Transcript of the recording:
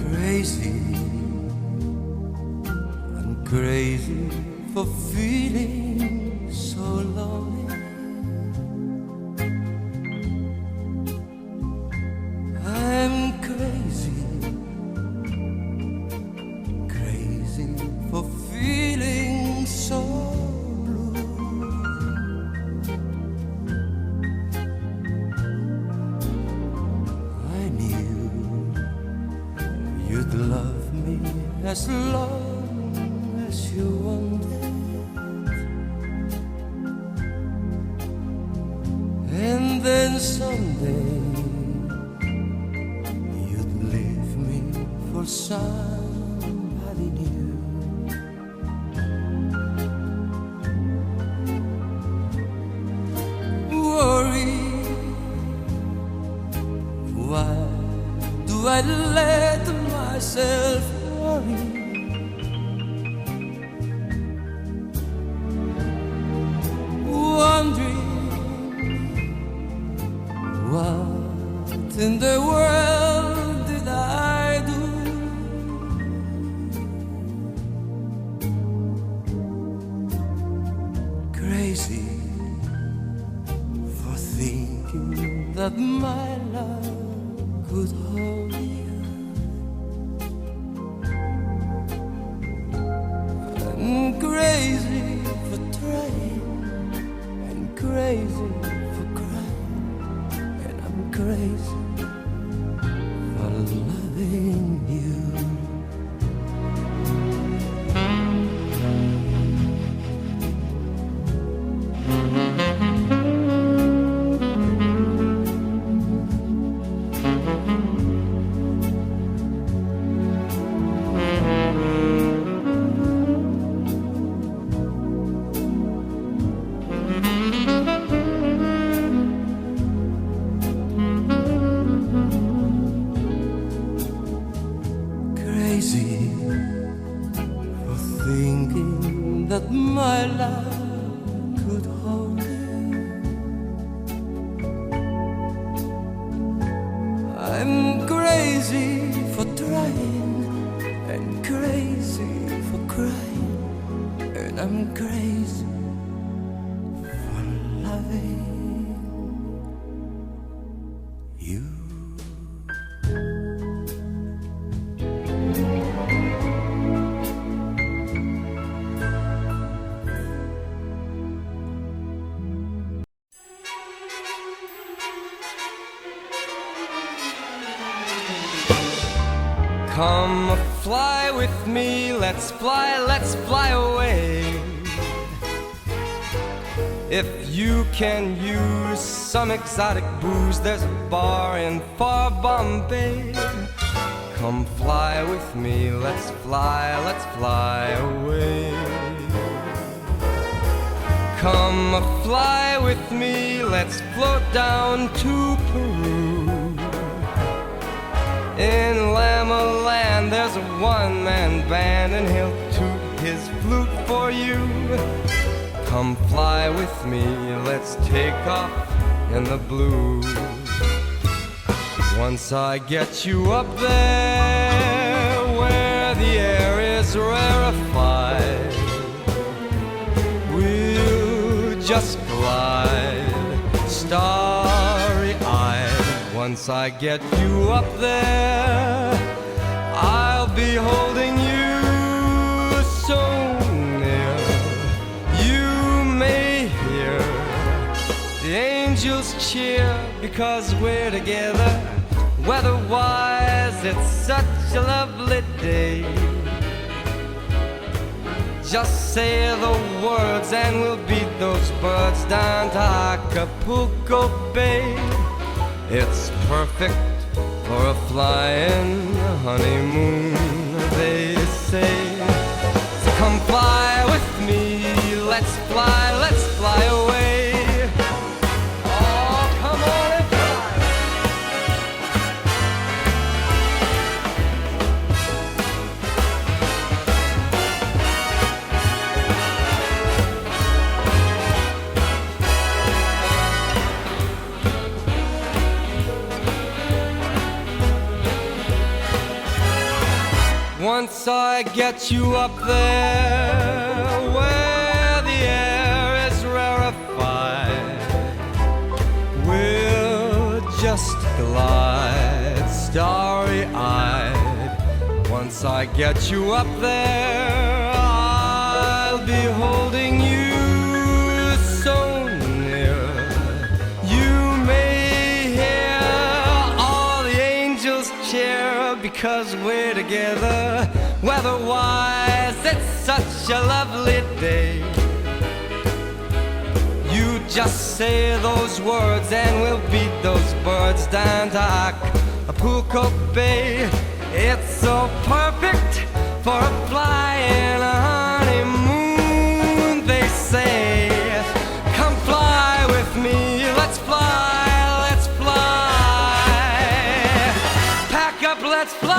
Crazy, I'm crazy for feeling so lonely. I'm crazy, crazy for feeling so blue. I knew you'd love me as long as you wanted, and then someday you'd leave me for somebody new. Worry, why do I let myself worry? Wondering what in the world did I do? Crazy for thinking that my love could hold you. I'm crazy for trying, and crazy for crying, and I'm crazy for loving you. Crazy for thinking that my love could hold you. I'm crazy for trying, and crazy for crying, and I'm crazy for loving you. Come fly with me, let's fly away. If you can use some exotic booze, there's a bar in far Bombay. Come fly with me, let's fly away. Come fly with me, let's float down to Peru. In Llama Land there's a one-man band, and he'll toot his flute for you. Come fly with me, let's take off in the blue. Once I get you up there where the air is rarefied, we'll just glide starry-eyed. Once I get you up there, I'll be holding you so near. You may hear the angels cheer because we're together. Weather-wise, it's such a lovely day. Just say the words and we'll beat those birds down to Acapulco Bay. It's perfect for a flying honeymoon, they say. So come fly with me, let's fly away. Oh, come on and fly. Once I get you up there where the air is rarefied, we'll just glide starry-eyed. Once I get you up there, I'll be holding you so near. You may hear all the angels cheer because we're together. Weather-wise, it's such a lovely day. You just say those words and we'll beat those birds down to Acapulco Bay. It's so perfect for a flying honeymoon, they say. Come fly with me, let's fly, let's fly. Pack up, let's fly.